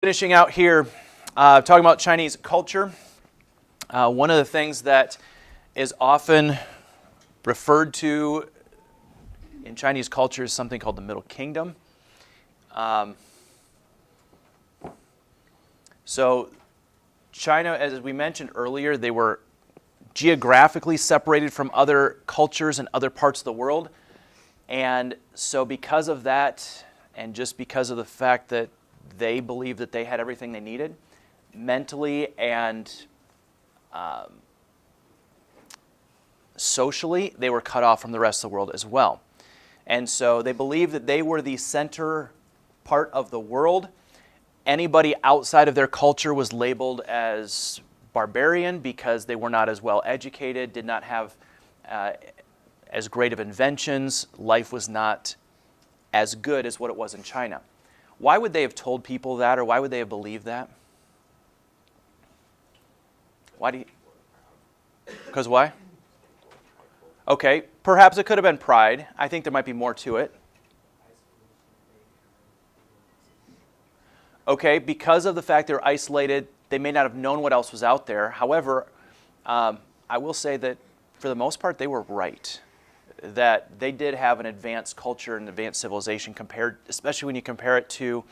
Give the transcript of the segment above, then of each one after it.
Finishing out here, talking about Chinese culture, one of the things that is often referred to in Chinese culture is something called the Middle Kingdom. So China, as we mentioned earlier, they were geographically separated from other cultures and other parts of the world. And so because of that, and just because of the fact that they believed that they had everything they needed, mentally and socially, they were cut off from the rest of the world as well. And so they believed that they were the center part of the world. Anybody outside of their culture was labeled as barbarian because they were not as well educated, did not have as great of inventions. Life was not as good as what it was in China. Why would they have told people that, or why would they have believed that? Because why? Okay, perhaps it could have been pride. I think there might be more to it. Okay, because of the fact they're isolated, they may not have known what else was out there. However, I will say that for the most part, they were right. That they did have an advanced culture and advanced civilization compared, especially when you compare it to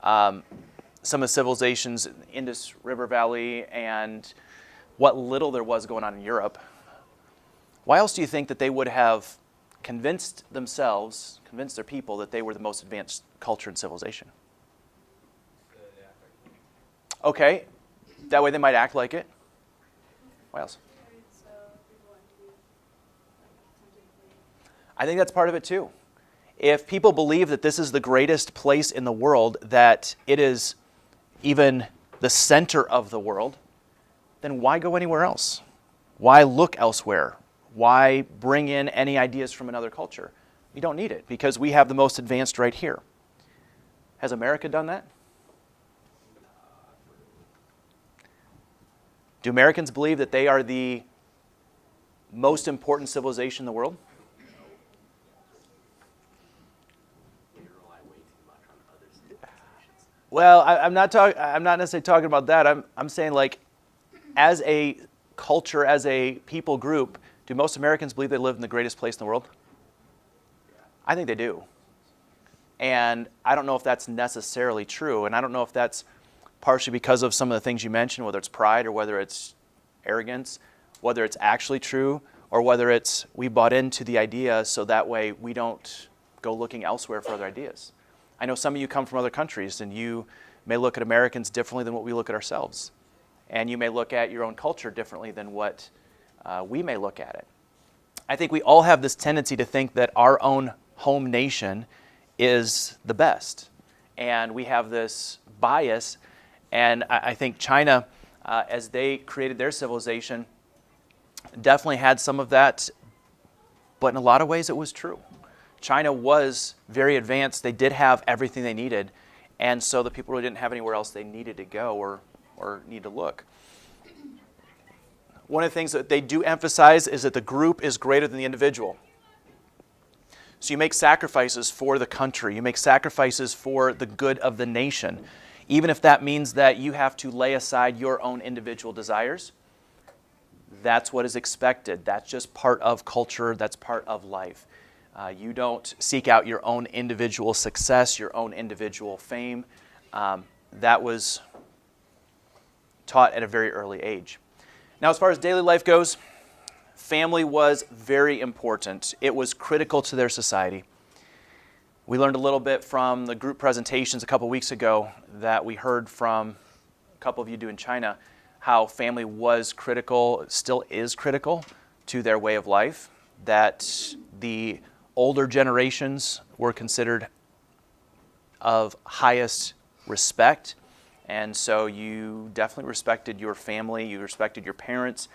some of the civilizations in the Indus River Valley and what little there was going on in Europe. Why else do you think that they would have convinced themselves, convinced their people that they were the most advanced culture and civilization? Okay, that way they might act like it. What else? I think that's part of it too. If people believe that this is the greatest place in the world, that it is even the center of the world, then why go anywhere else? Why look elsewhere? Why bring in any ideas from another culture? We don't need it because we have the most advanced right here. Has America done that? Do Americans believe that they are the most important civilization in the world? Well, I'm not necessarily talking about that. I'm saying, like, as a culture, as a people group, do most Americans believe they live in the greatest place in the world? I think they do. And I don't know if that's necessarily true. And I don't know if that's partially because of some of the things you mentioned, whether it's pride or whether it's arrogance, whether it's actually true, or whether it's we bought into the idea so that way we don't go looking elsewhere for other ideas. I know some of you come from other countries and you may look at Americans differently than what we look at ourselves. And you may look at your own culture differently than what we may look at it. I think we all have this tendency to think that our own home nation is the best. And we have this bias. And I think China, as they created their civilization, definitely had some of that. But in a lot of ways, it was true. China was very advanced. They did have everything they needed. And so the people really didn't have anywhere else they needed to go or need to look. One of the things that they do emphasize is that the group is greater than the individual. So you make sacrifices for the country. You make sacrifices for the good of the nation. Even if that means that you have to lay aside your own individual desires, that's what is expected. That's just part of culture. That's part of life. You don't seek out your own individual success, your own individual fame. That was taught at a very early age. Now, as far as daily life goes, family was very important. It was critical to their society. We learned a little bit from the group presentations a couple weeks ago that we heard from a couple of you do in China, how family was critical, still is critical to their way of life, that the older generations were considered of highest respect. And so you definitely respected your family, you respected your parents.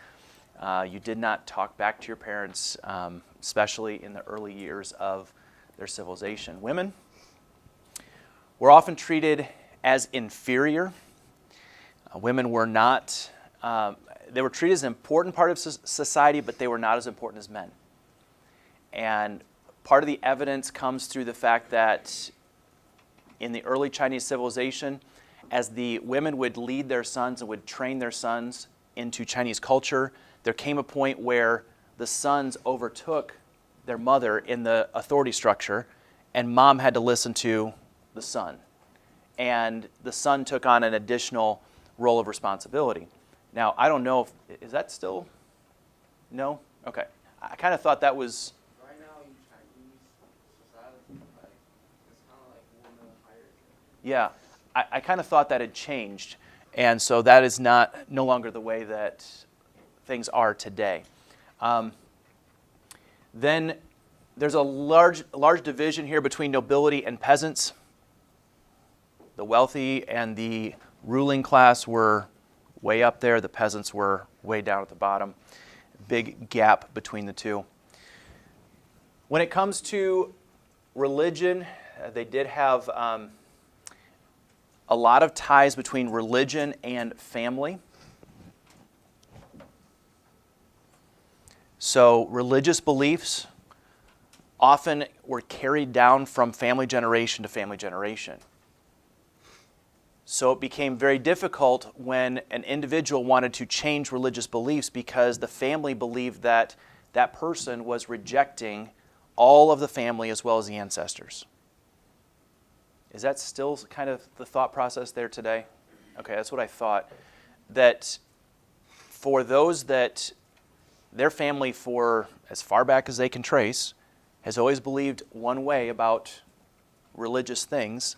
You did not talk back to your parents, especially in the early years of their civilization. Women were often treated as inferior. Women were not, they were treated as an important part of society, but they were not as important as men. And part of the evidence comes through the fact that in the early Chinese civilization, as the women would lead their sons and would train their sons into Chinese culture, there came a point where the sons overtook their mother in the authority structure, and mom had to listen to the son. And the son took on an additional role of responsibility. Now, I don't know if, is that still, no? Okay. I kind of thought that was... Right now in Chinese society, like, it's kind of like women higher. Yeah, I kind of thought that had changed, and so that is no longer the way that things are today. Then there's a large division here between nobility and peasants. The wealthy and the ruling class were way up there. The peasants were way down at the bottom. Big gap between the two. When it comes to religion, they did have a lot of ties between religion and family. So religious beliefs often were carried down from family generation to family generation. So it became very difficult when an individual wanted to change religious beliefs because the family believed that that person was rejecting all of the family as well as the ancestors. Is that still kind of the thought process there today? Okay, that's what I thought. That for those that their family, for as far back as they can trace, has always believed one way about religious things,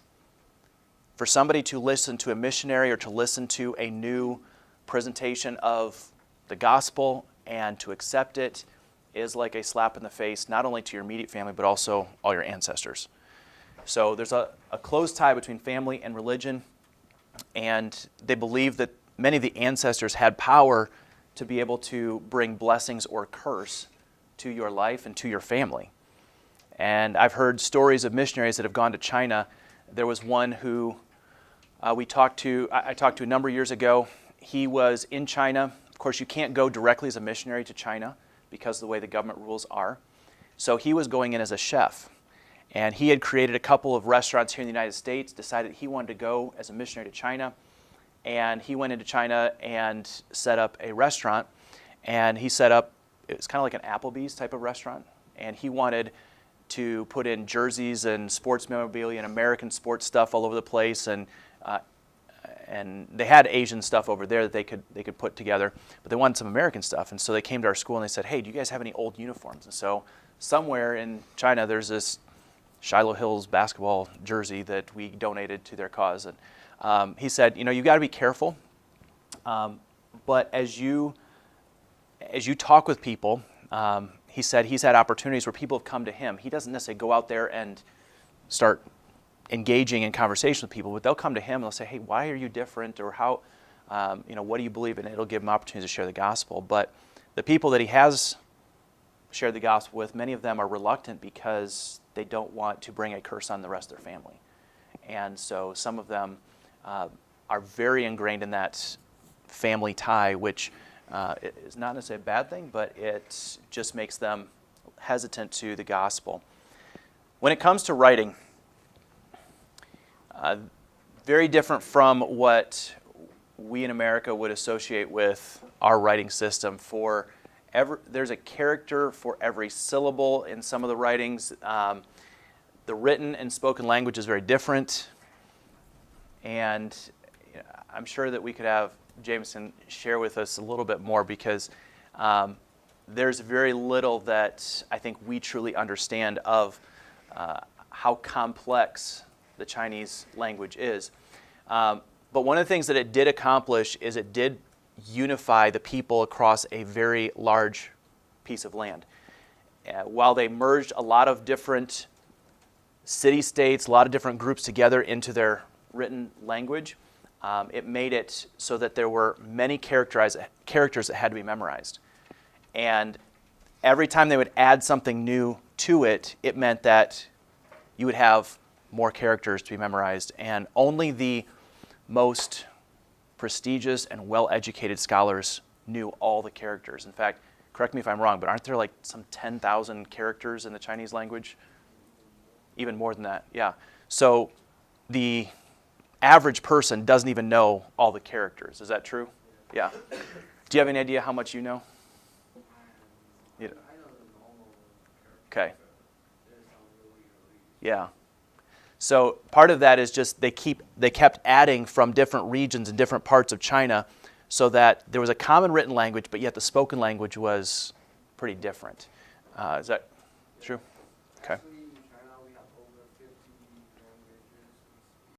for somebody to listen to a missionary or to listen to a new presentation of the gospel and to accept it is like a slap in the face, not only to your immediate family, but also all your ancestors. So there's a close tie between family and religion, and they believe that many of the ancestors had power to be able to bring blessings or curse to your life and to your family. And I've heard stories of missionaries that have gone to China. There was one who I talked to a number of years ago. He was in China. Of course, you can't go directly as a missionary to China because of the way the government rules are. So he was going in as a chef. And he had created a couple of restaurants here in the United States, decided he wanted to go as a missionary to China. And he went into China and set up a restaurant. And he set up, it was kind of like an Applebee's type of restaurant. And he wanted to put in jerseys and sports memorabilia and American sports stuff all over the place. And they had Asian stuff over there that they could put together, but they wanted some American stuff. And so they came to our school and they said, "Hey, do you guys have any old uniforms?" And so somewhere in China there's this Shiloh Hills basketball jersey that we donated to their cause. And he said, "You got to be careful, but as you talk with people," he said he's had opportunities where people have come to him. He doesn't necessarily go out there and start engaging in conversation with people, but they'll come to him and they'll say, "Hey, why are you different?" Or how, what do you believe in? It'll give him opportunities to share the gospel. But the people that he has shared the gospel with, many of them are reluctant because they don't want to bring a curse on the rest of their family. And so some of them are very ingrained in that family tie, which is not necessarily a bad thing, but it just makes them hesitant to the gospel. When it comes to writing, very different from what we in America would associate with our writing system. There's a character for every syllable in some of the writings. The written and spoken language is very different. And I'm sure that we could have Jameson share with us a little bit more because there's very little that I think we truly understand of how complex the Chinese language is. But one of the things that it did accomplish is it did unify the people across a very large piece of land. While they merged a lot of different city-states, a lot of different groups together into their written language, it made it so that there were many characters that had to be memorized. And every time they would add something new to it, it meant that you would have more characters to be memorized, and only the most prestigious and well-educated scholars knew all the characters. In fact, correct me if I'm wrong, but aren't there like some 10,000 characters in the Chinese language? Even more than that, yeah. So the average person doesn't even know all the characters. Is that true? Yeah. Do you have any idea how much you know? Yeah. I know the normal Okay. there's some really. Yeah. So part of that is just they kept adding from different regions and different parts of China so that there was a common written language, but yet the spoken language was pretty different. Is that true? Okay. Actually,